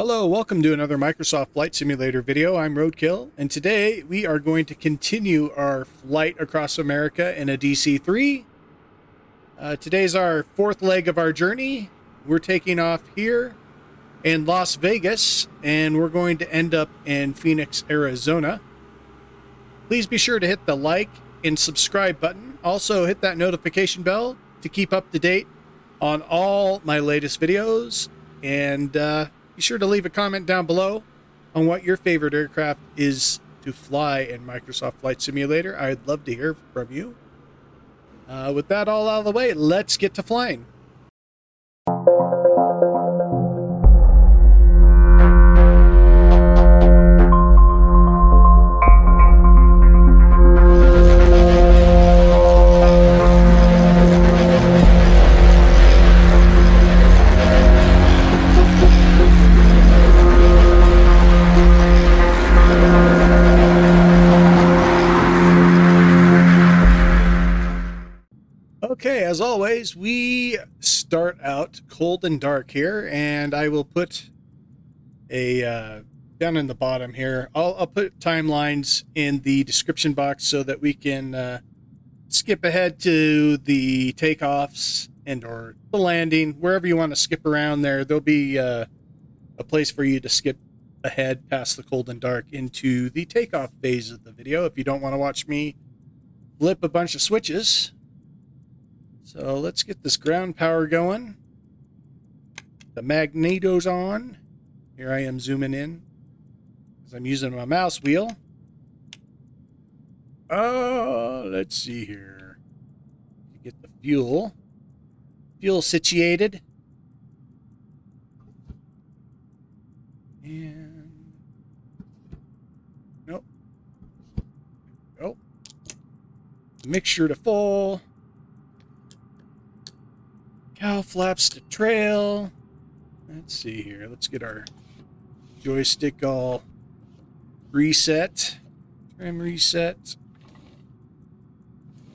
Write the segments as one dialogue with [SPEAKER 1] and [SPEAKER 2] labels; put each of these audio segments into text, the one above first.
[SPEAKER 1] Hello, welcome to another Microsoft Flight Simulator video. I'm Roadkill, and today we are going to continue our flight across America in a DC-3. Today's our fourth leg of our journey. We're taking off here in Las Vegas, and we're going to end up in Phoenix, Arizona. Please be sure to hit the like and subscribe button. Also, hit that notification bell to keep up to date on all my latest videos, and be sure to leave a comment down below on what your favorite aircraft is to fly in Microsoft Flight Simulator. I'd love to hear from you. With that all out of the way, let's get to flying. Okay, as always, we start out cold and dark here, and I will put a down in the bottom here. I'll put timelines in the description box so that we can skip ahead to the takeoffs and or the landing, wherever you want to skip around there. There'll be a place for you to skip ahead past the cold and dark into the takeoff phase of the video if you don't want to watch me flip a bunch of switches. So let's get this ground power going. The magneto's on. Here I am zooming in as I'm using my mouse wheel. Let's see here. Get the fuel situated. And nope. There we go. Mixture to full. Cow flaps to trail. Let's see here. Let's get our joystick all reset. Trim reset.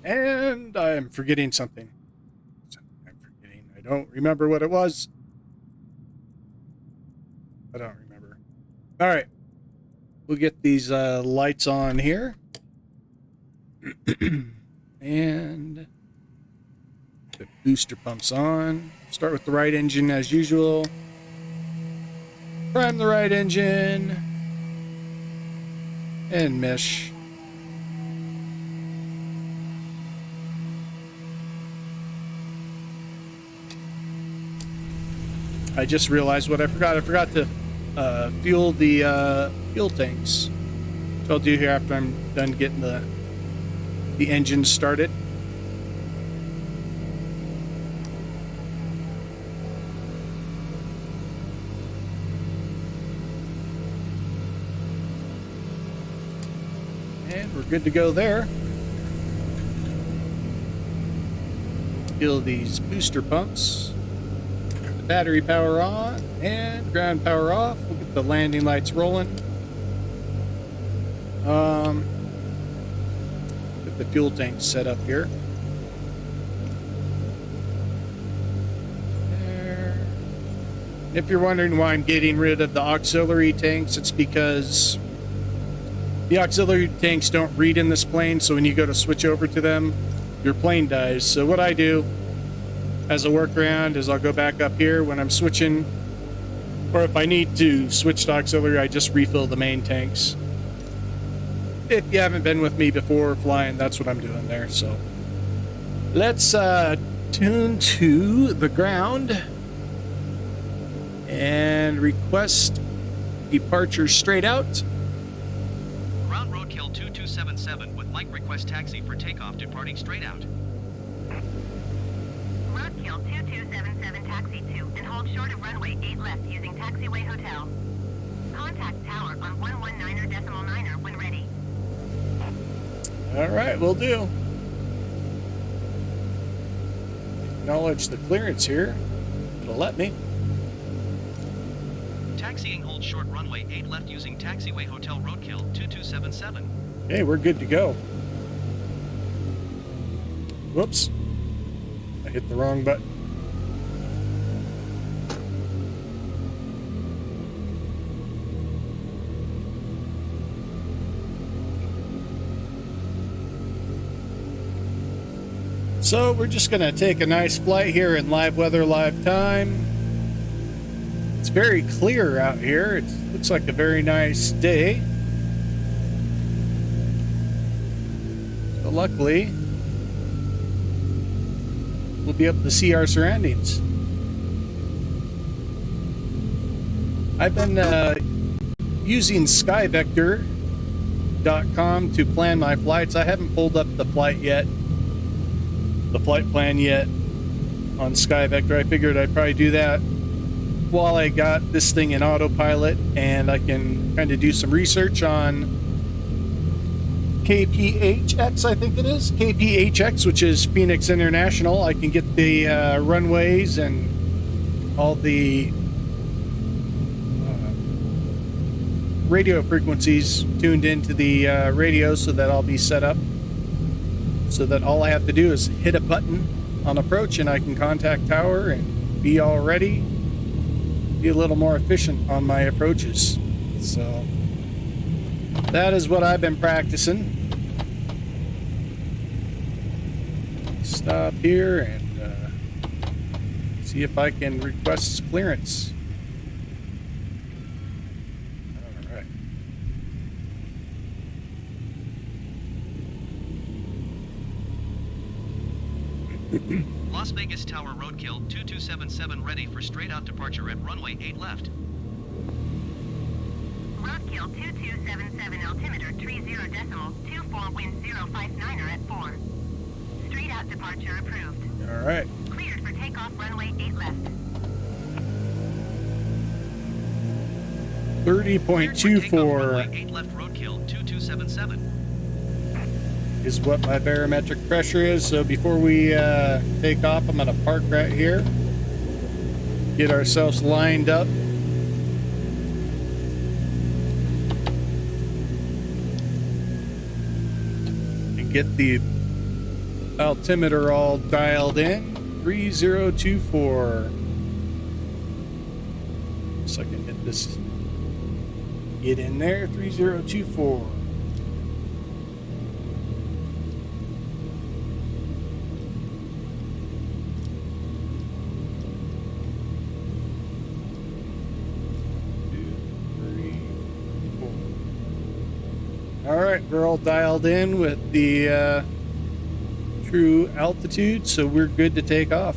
[SPEAKER 1] And I'm forgetting something. I don't remember what it was. I don't remember. All right. We'll get these lights on here. And the booster pumps on. Start with the right engine as usual. Prime the right engine. And mesh. I just realized what I forgot. I forgot to fuel the fuel tanks. So I'll do here after I'm done getting the engine started. And we're good to go there. Fill these booster pumps. The battery power on and ground power off. We'll get the landing lights rolling. Get the fuel tank set up here. There. If you're wondering why I'm getting rid of the auxiliary tanks, it's because the auxiliary tanks don't read in this plane, so when you go to switch over to them, your plane dies. So what I do as a workaround is I'll go back up here when I'm switching, or if I need to switch to auxiliary, I just refill the main tanks. If you haven't been with me before flying, that's what I'm doing there. So let's tune to the ground and request departure straight out.
[SPEAKER 2] Ground Roadkill 2277 with Mike request taxi for takeoff departing straight out.
[SPEAKER 3] Roadkill 2277 taxi 2 and hold short of runway 8 left using taxiway hotel. Contact tower on 119.9 when ready.
[SPEAKER 1] All right, will do. Acknowledge the clearance here. It'll let me.
[SPEAKER 2] Taxiing hold short runway 8 left using taxiway hotel Roadkill 2277.
[SPEAKER 1] Okay, we're good to go. Whoops. I hit the wrong button. So we're just gonna take a nice flight here in live weather, live time. It's very clear out here. It looks like a very nice day. So luckily, we'll be able to see our surroundings. I've been using skyvector.com to plan my flights. I haven't pulled up the flight plan yet on Skyvector. I figured I'd probably do that while I got this thing in autopilot, and I can kind of do some research on KPHX, I think it is. KPHX, which is Phoenix International. I can get the runways and all the radio frequencies tuned into the radio so that I'll be set up so that all I have to do is hit a button on approach and I can contact tower and be all ready, be a little more efficient on my approaches. So that is what I've been practicing. Stop here and see if I can request clearance.
[SPEAKER 2] Las Vegas Tower Roadkill 2277 ready for straight out departure at runway 8 left.
[SPEAKER 3] Roadkill 2277 altimeter 30.24 wind 059er at 4. Straight out departure approved.
[SPEAKER 1] All right.
[SPEAKER 3] Cleared for takeoff runway 8 left.
[SPEAKER 1] 30.24
[SPEAKER 2] 8 left roadkill 2277.
[SPEAKER 1] is what my barometric pressure is. So before we take off, I'm gonna park right here, get ourselves lined up, and get the altimeter all dialed in. 3024. So I can hit this, get in there. 3024. All right, we're all dialed in with the true altitude, so we're good to take off.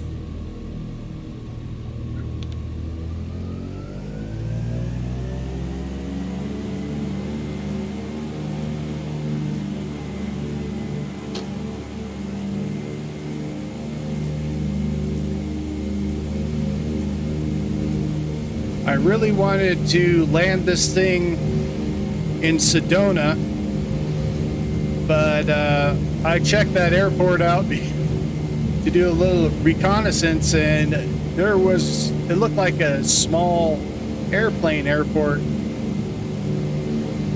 [SPEAKER 1] I really wanted to land this thing in Sedona, but I checked that airport out to do a little reconnaissance, and it looked like a small airplane airport.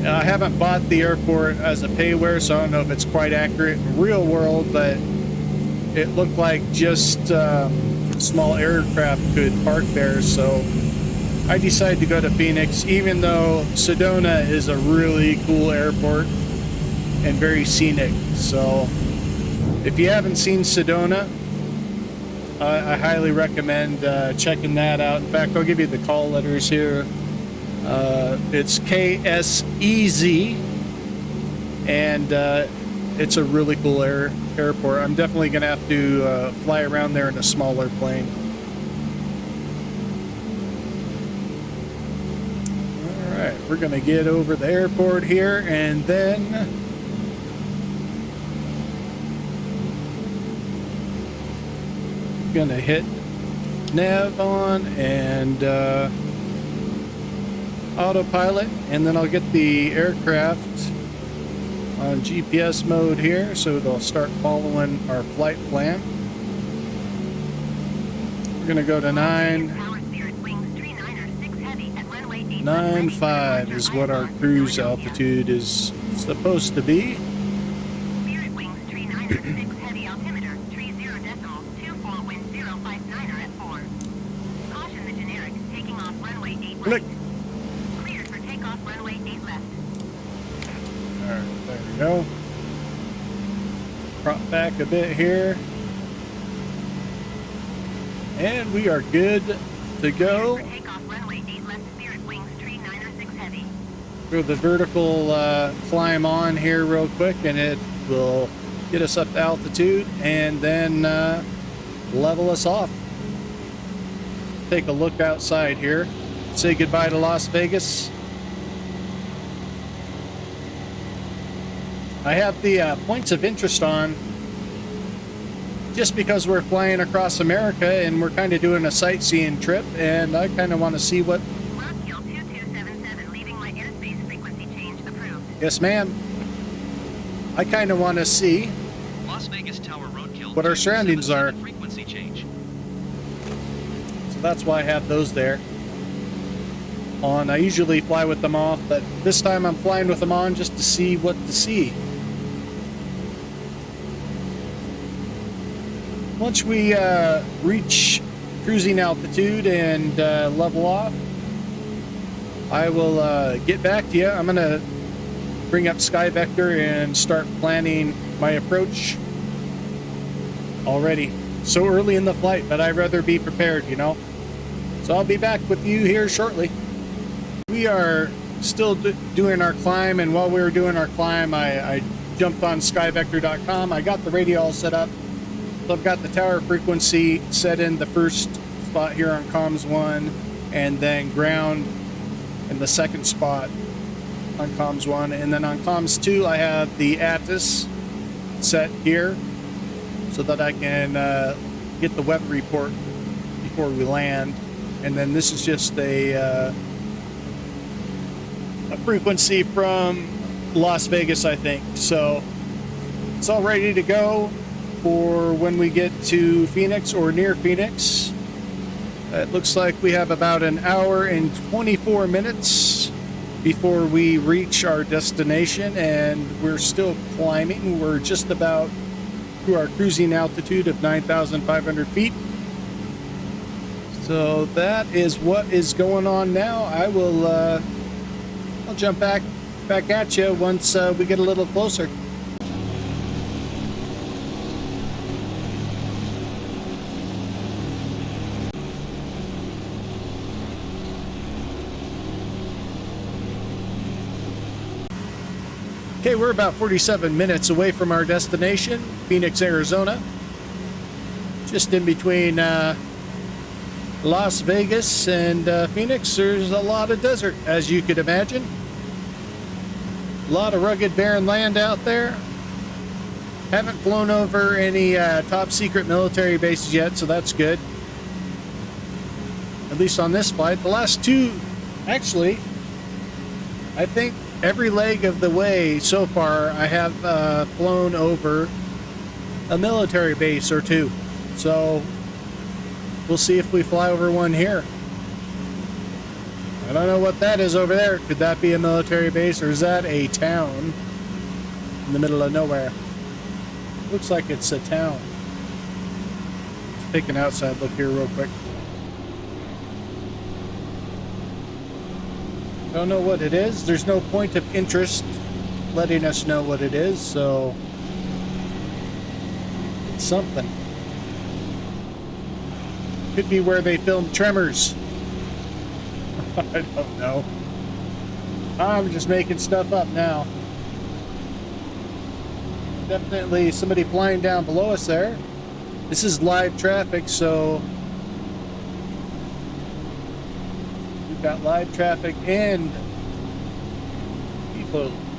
[SPEAKER 1] I haven't bought the airport as a payware, so I don't know if it's quite accurate in real world, but it looked like just small aircraft could park there, so I decided to go to Phoenix, even though Sedona is a really cool airport and very scenic. So if you haven't seen Sedona, I highly recommend checking that out. In fact, I'll give you the call letters here. It's KSEZ, and it's a really cool airport. I'm definitely going to have to fly around there in a smaller plane. All right, we're going to get over the airport here, and then gonna hit nav on and autopilot, and then I'll get the aircraft on GPS mode here so it'll start following our flight plan. We're gonna go to 995 is what our cruise altitude is supposed to be. Click.
[SPEAKER 3] Cleared for takeoff runway 8 left.
[SPEAKER 1] Alright, there we go. Prop back a bit here. And we are good to go.
[SPEAKER 3] For takeoff, runway 8 left, Spirit wings, tree 906 heavy.
[SPEAKER 1] Throw the vertical climb on here real quick, and it will get us up to altitude and then level us off. Take a look outside here. Say goodbye to Las Vegas. I have the points of interest on just because we're flying across America and we're kind of doing a sightseeing trip, and I kind of want to see what...
[SPEAKER 3] Roadkill 2277, leaving my airspace frequency change approved.
[SPEAKER 1] Yes, ma'am. I kind of want to see
[SPEAKER 2] Las Vegas Tower Roadkill
[SPEAKER 1] what our surroundings are.
[SPEAKER 2] frequency change.
[SPEAKER 1] So that's why I have those there on. I usually fly with them off, but this time I'm flying with them on just to see what to see. Once we reach cruising altitude and level off, I will get back to you. I'm going to bring up Sky Vector and start planning my approach already. So early in the flight, but I'd rather be prepared, you know. So I'll be back with you here shortly. We are still doing our climb, and while we were doing our climb, I jumped on skyvector.com. I got the radio all set up. So I've got the tower frequency set in the first spot here on comms 1, and then ground in the second spot on comms 1, and then on comms 2 I have the ATIS set here so that I can get the weather report before we land. And then this is just a frequency from Las Vegas, I think. So it's all ready to go for when we get to Phoenix or near Phoenix. It looks like we have about an hour and 24 minutes before we reach our destination, and we're still climbing. We're just about to our cruising altitude of 9,500 feet. So that is what is going on now. I'll jump back at you once we get a little closer. Okay, we're about 47 minutes away from our destination, Phoenix, Arizona. Just in between Las Vegas and Phoenix, there's a lot of desert, as you could imagine. A lot of rugged, barren land out there. Haven't flown over any top secret military bases yet, so that's good. At least on this flight. The last two, actually, I think every leg of the way so far I have flown over a military base or two. So we'll see if we fly over one here. I don't know what that is over there. Could that be a military base, or is that a town in the middle of nowhere? Looks like it's a town. Let's take an outside look here real quick. Don't know what it is. There's no point of interest letting us know what it is, so it's something. Could be where they filmed Tremors. I don't know. I'm just making stuff up now. Definitely somebody flying down below us there. This is live traffic, so we've got live traffic and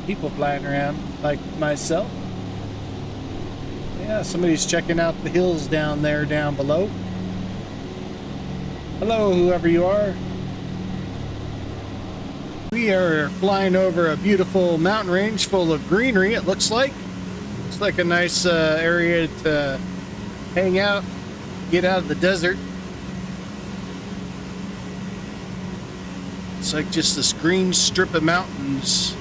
[SPEAKER 1] people flying around like myself. Yeah, somebody's checking out the hills down there down below. Hello, whoever you are. We are flying over a beautiful mountain range full of greenery, it looks like. Looks like a nice area to hang out, get out of the desert. It's like just this green strip of mountains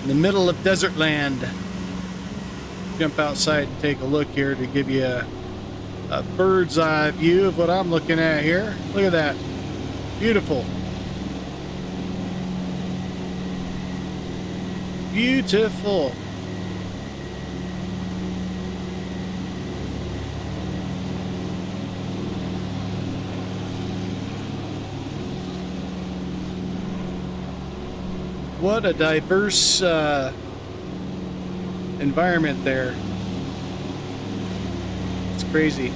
[SPEAKER 1] in the middle of desert land. Jump outside and take a look here to give you a bird's eye view of what I'm looking at here. Look at that. Beautiful. Beautiful. What a diverse environment there. It's crazy.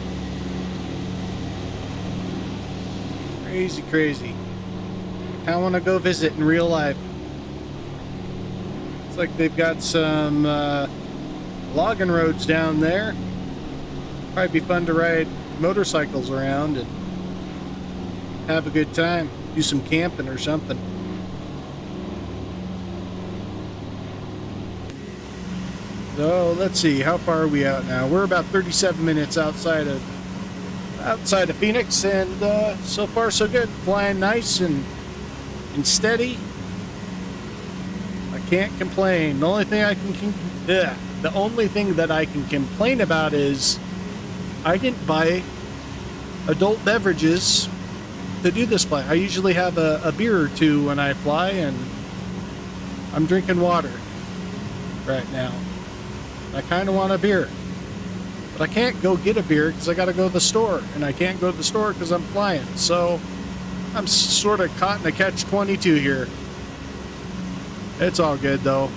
[SPEAKER 1] Crazy, crazy. I want to go visit in real life. It's like they've got some logging roads down there. Probably be fun to ride motorcycles around and have a good time. Do some camping or something. So let's see, how far are we out now? We're about 37 minutes outside of Phoenix, and so far so good. Flying nice and steady. I can't complain. The only thing that I can complain about is I didn't buy adult beverages to do this flight. I usually have a beer or two when I fly, and I'm drinking water right now. I kind of want a beer, but I can't go get a beer because I got to go to the store, and I can't go to the store because I'm flying. So I'm sort of caught in a catch-22 here. It's all good though.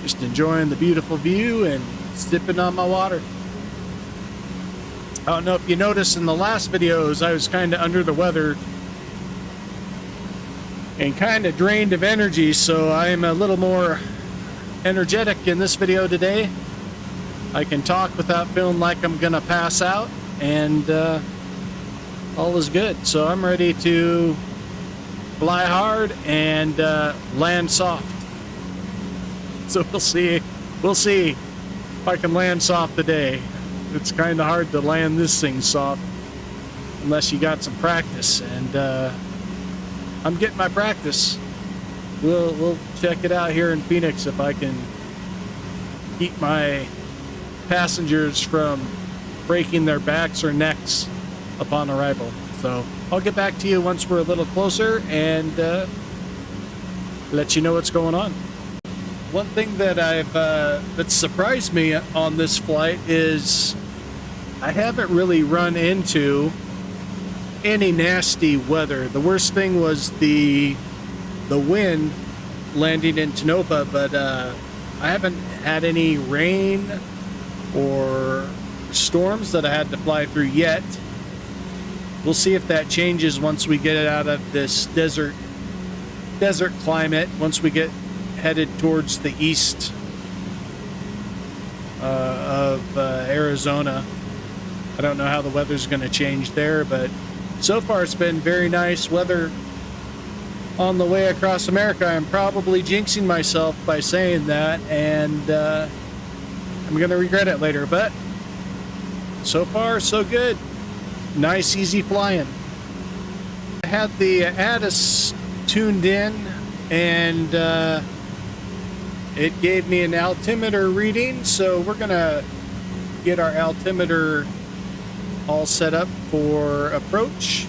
[SPEAKER 1] Just enjoying the beautiful view and sipping on my water. I don't know if you noticed in the last videos, I was kind of under the weather and kind of drained of energy, so I'm a little more energetic in this video today. I can talk without feeling like I'm gonna pass out, and all is good. So I'm ready to fly hard and land soft. So we'll see if I can land soft today. It's kind of hard to land this thing soft unless you got some practice, and I'm getting my practice. We'll check it out here in Phoenix if I can keep my passengers from breaking their backs or necks upon arrival. So I'll get back to you once we're a little closer and let you know what's going on. One thing that that surprised me on this flight is I haven't really run into any nasty weather. The worst thing was the wind landing in Tonopah, but I haven't had any rain or storms that I had to fly through yet. We'll see if that changes once we get out of this desert climate, once we get headed towards the east of Arizona. I don't know how the weather's going to change there, but so far it's been very nice weather on the way across America. I'm probably jinxing myself by saying that, and I'm going to regret it later, but so far so good. Nice, easy flying. I had the ATIS tuned in, and it gave me an altimeter reading, so we're gonna get our altimeter all set up for approach.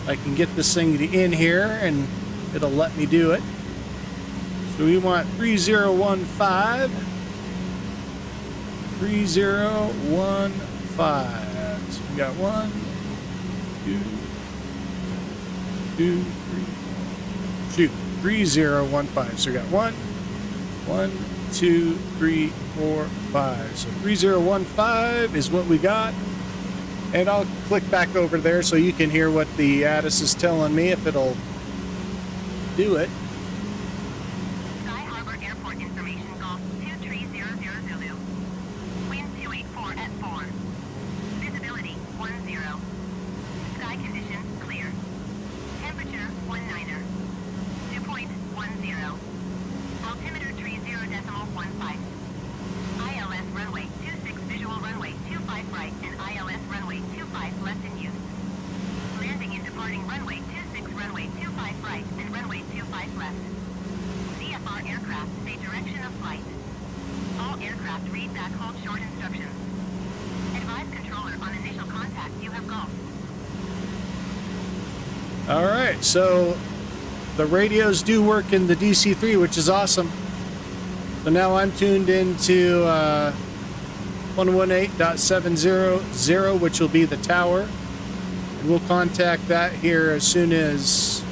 [SPEAKER 1] I can get this thing in here and it'll let me do it. So we want 3015. 3015. So we got 1, 2, 3, 3015. So we got 1, 2, 3, 4, 5. So 3015 is what we got. And I'll click back over there so you can hear what the ATIS is telling me, if it'll do it.
[SPEAKER 3] Sky Harbor Airport information, Golf 2300 Zulu. Wind 284 at 4. Visibility 10. Sky condition clear. Temperature 19er. Dew point 10. Altimeter 30.15. ILS runway 26 visual runway 25 right and ILS runway 25 left in use. Landing and departing runway 26 runway 25 right and runway 25 left. CFR aircraft say direction of flight. All aircraft read back hold short instructions. Advise controller on initial contact you have golf.
[SPEAKER 1] All right, so the radios do work in the DC-3, which is awesome. So now I'm tuned into 118.700, which will be the tower. And we'll contact that here as soon as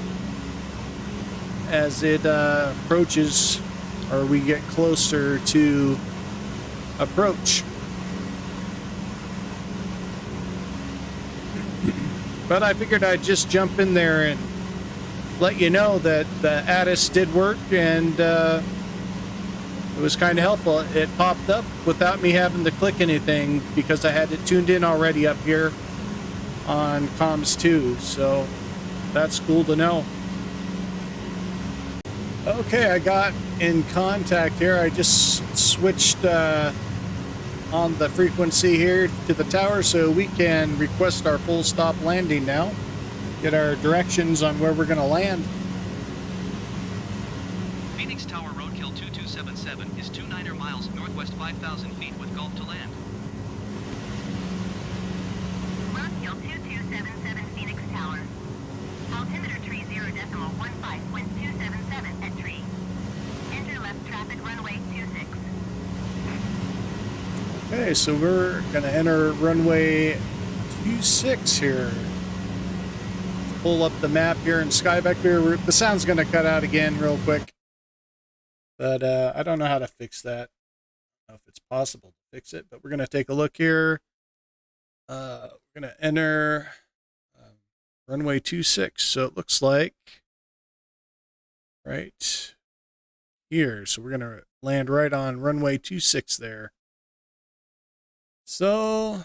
[SPEAKER 1] as it approaches, or we get closer to approach. But I figured I'd just jump in there and let you know that the ADIS did work, and it was kind of helpful. It popped up without me having to click anything because I had it tuned in already up here on comms 2, so that's cool to know. Okay, I got in contact here. I just switched on the frequency here to the tower so we can request our full stop landing now. Get our directions on where we're going to land.
[SPEAKER 2] Phoenix Tower Roadkill 2277 is 29er miles northwest 5,000 feet with Gulf to land.
[SPEAKER 3] Roadkill 2277 Phoenix Tower. Altimeter tree 0.15, wind 277 at tree. Enter left traffic runway 26.
[SPEAKER 1] Okay, so we're going to enter runway 26 here. Pull up the map here in Sky Vector. The sound's going to cut out again real quick, but I don't know how to fix that. I don't know if it's possible to fix it, but we're going to take a look here. We're going to enter runway 26. So it looks like right here. So we're going to land right on runway 26 there. So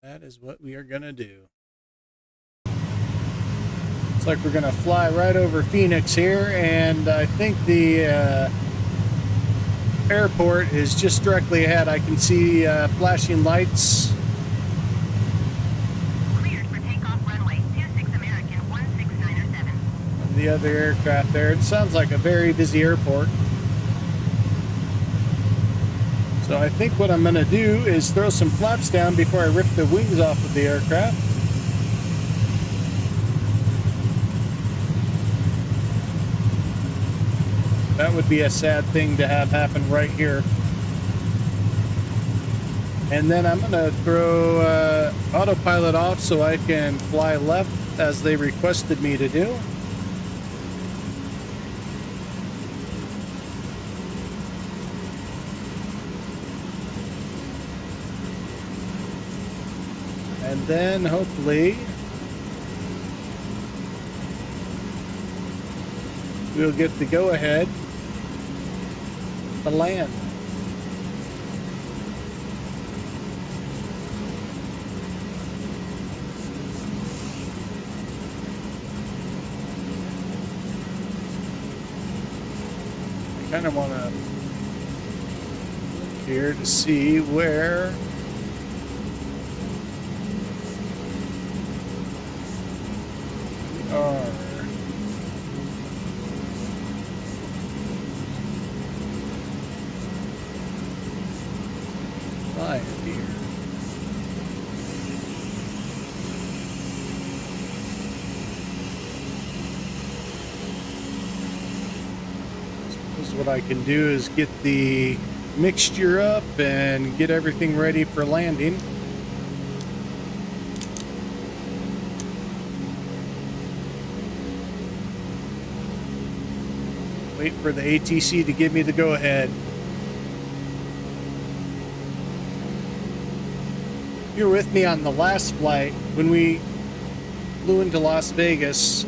[SPEAKER 1] that is what we are going to do. Looks like we're going to fly right over Phoenix here, and I think the airport is just directly ahead. I can see flashing lights.
[SPEAKER 3] Cleared for takeoff runway 26 American 16907.
[SPEAKER 1] And the other aircraft there. It sounds like a very busy airport. So I think what I'm going to do is throw some flaps down before I rip the wings off of the aircraft. That would be a sad thing to have happen right here. And then I'm going to throw autopilot off so I can fly left as they requested me to do. And then hopefully we'll get the go-ahead to land. I kind of want to look here to see where we are. Flying here. Suppose what I can do is get the mixture up and get everything ready for landing. Wait for the ATC to give me the go-ahead. You were with me on the last flight when we flew into Las Vegas.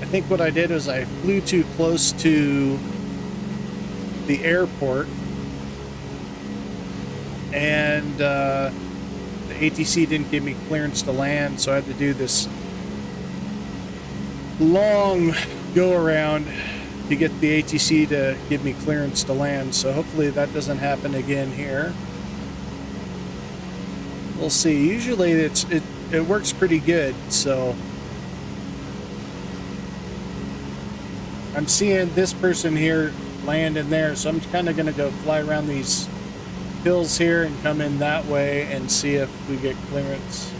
[SPEAKER 1] I think what I did was I flew too close to the airport, and the ATC didn't give me clearance to land, so I had to do this long go around to get the ATC to give me clearance to land. So hopefully that doesn't happen again here. We'll see. Usually it works pretty good, so I'm seeing this person here land in there, so I'm kind of going to go fly around these hills here and come in that way and see if we get clearance.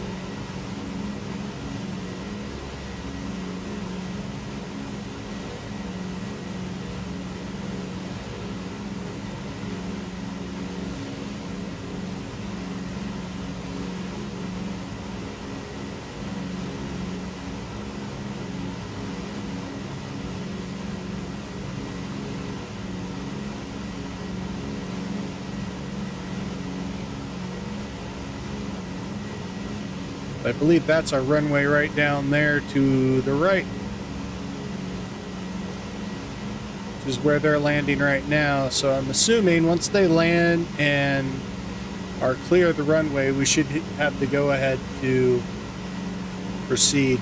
[SPEAKER 1] I believe that's our runway right down there to the right, which is where they're landing right now. So I'm assuming once they land and are clear of the runway, we should have the go-ahead to proceed.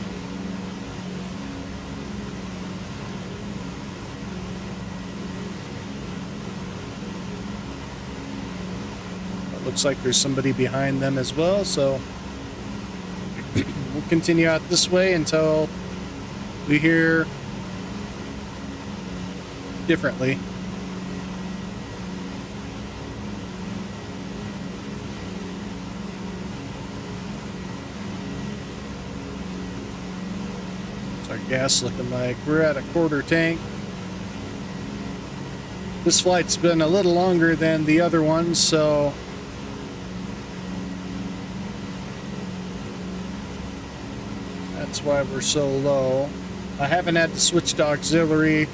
[SPEAKER 1] It looks like there's somebody behind them as well, so we'll continue out this way until we hear differently. Our gas looking like we're at a quarter tank. This flight's been a little longer than the other ones, so that's why we're so low. I haven't had to switch to auxiliary.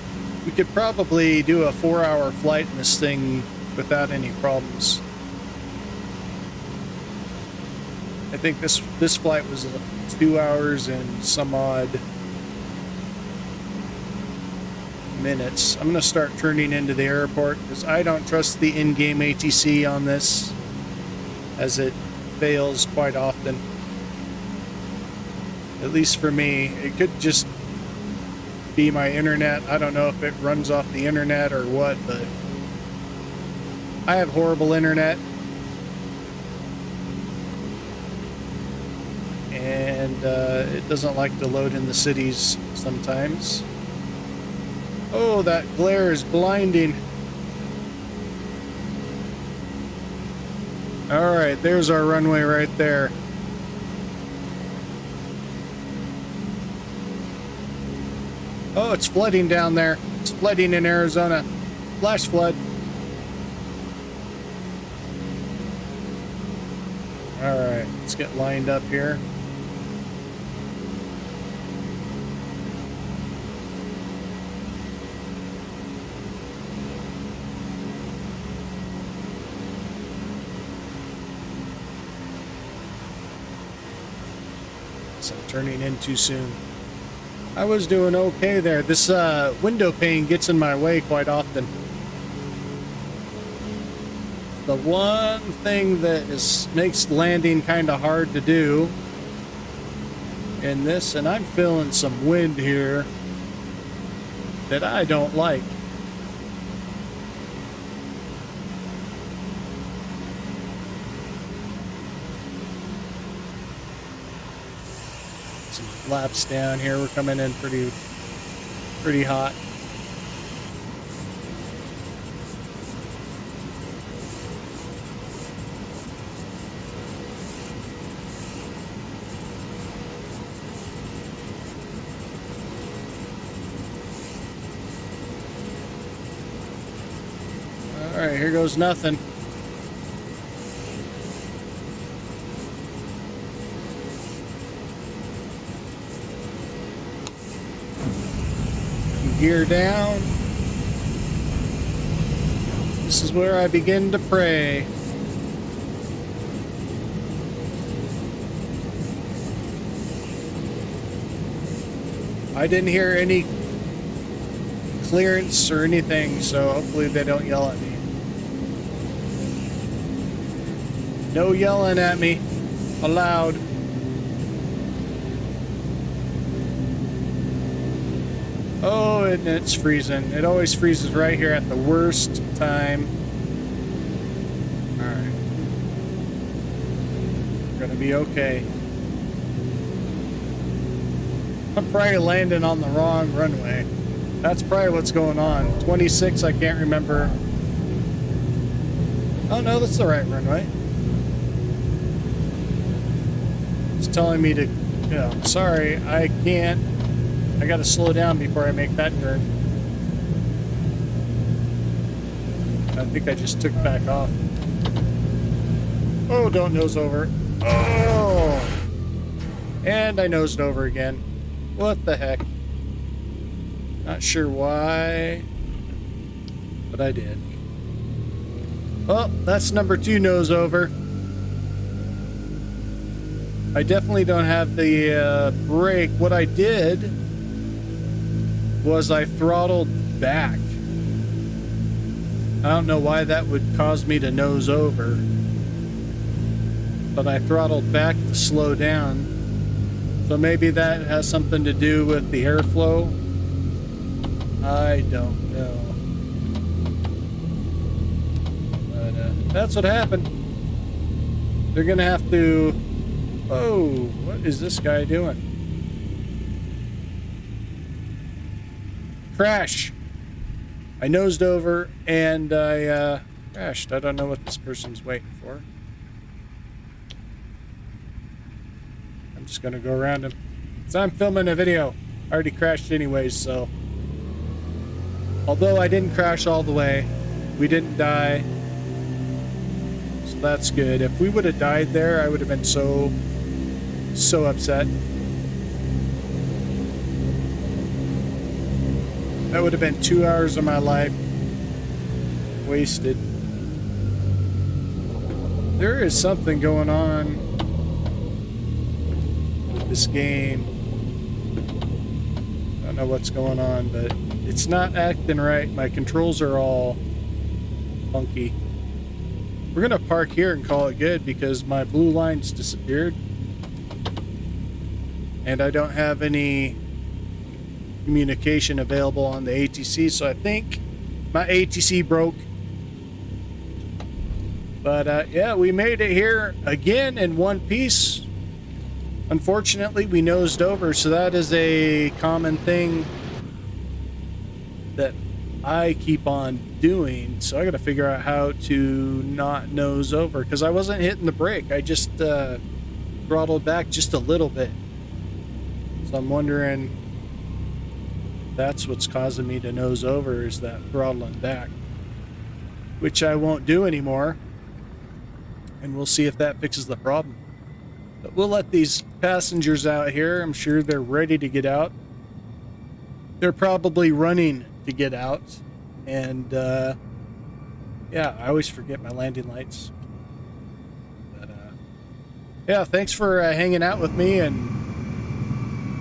[SPEAKER 1] We could probably do a 4-hour flight in this thing without any problems. I think this flight was 2 hours and some odd minutes. I'm going to start turning into the airport because I don't trust the in-game ATC on this, as it fails quite often. At least for me. It could just be my internet. I don't know if it runs off the internet or what, but I have horrible internet. And it doesn't like to load in the cities sometimes. Oh, that glare is blinding. All right, there's our runway right there. Oh, it's flooding down there. It's flooding in Arizona. Flash flood. All right, let's get lined up here. I'm turning in too soon. I was doing okay there. This window pane gets in my way quite often. The one thing that makes landing kind of hard to do in this, and I'm feeling some wind here that I don't like. Laps down here. We're coming in pretty hot. All right, here goes nothing. Gear down. This is where I begin to pray. I didn't hear any clearance or anything, so hopefully they don't yell at me. No yelling at me allowed. Oh, and it's freezing. It always freezes right here at the worst time. Alright. We're gonna be okay. I'm probably landing on the wrong runway. That's probably what's going on. 26, I can't remember. Oh no, that's the right runway. It's telling me to, you know, sorry, I can't. I gotta slow down before I make that turn. I think I just took back off. Oh, don't nose over. Oh! And I nosed over again. What the heck? Not sure why, but I did. Oh, that's number 2 nose over. I definitely don't have the brake. What I did was I throttled back. I don't know why that would cause me to nose over, but I throttled back to slow down. So maybe that has something to do with the airflow. I don't know. But that's what happened. They're gonna have to... Oh, what is this guy doing? Crash! I nosed over and I crashed. I don't know what this person's waiting for. I'm just gonna go around him. So I'm filming a video. I already crashed anyways, so. Although I didn't crash all the way, we didn't die. So that's good. If we would have died there, I would have been so upset. That would have been 2 hours of my life wasted. There is something going on with this game. I don't know what's going on, but it's not acting right. My controls are all funky. We're gonna park here and call it good because my blue line's disappeared. And I don't have any communication available on the ATC, so I think my ATC broke. But yeah, we made it here again in one piece. Unfortunately, we nosed over, so that is a common thing that I keep on doing. So I got to figure out how to not nose over because I wasn't hitting the brake. I just throttled back just a little bit. So I'm wondering if that's what's causing me to nose over, is that throttling back, which I won't do anymore. And we'll see if that fixes the problem. But we'll let these passengers out here. I'm sure they're ready to get out. They're probably running to get out. And yeah, I always forget my landing lights. But yeah, thanks for hanging out with me and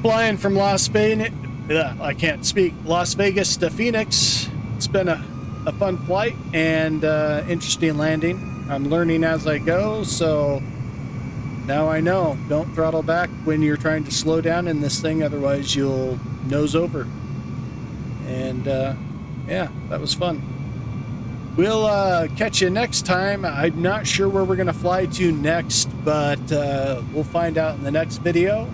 [SPEAKER 1] flying from Las Vegas. I can't speak. Las Vegas to Phoenix. It's been a fun flight and interesting landing. I'm learning as I go, so now I know. Don't throttle back when you're trying to slow down in this thing, otherwise you'll nose over. And yeah, that was fun. We'll catch you next time. I'm not sure where we're going to fly to next, but we'll find out in the next video.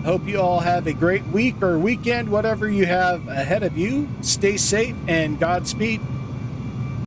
[SPEAKER 1] Hope you all have a great week or weekend, whatever you have ahead of you. Stay safe and Godspeed.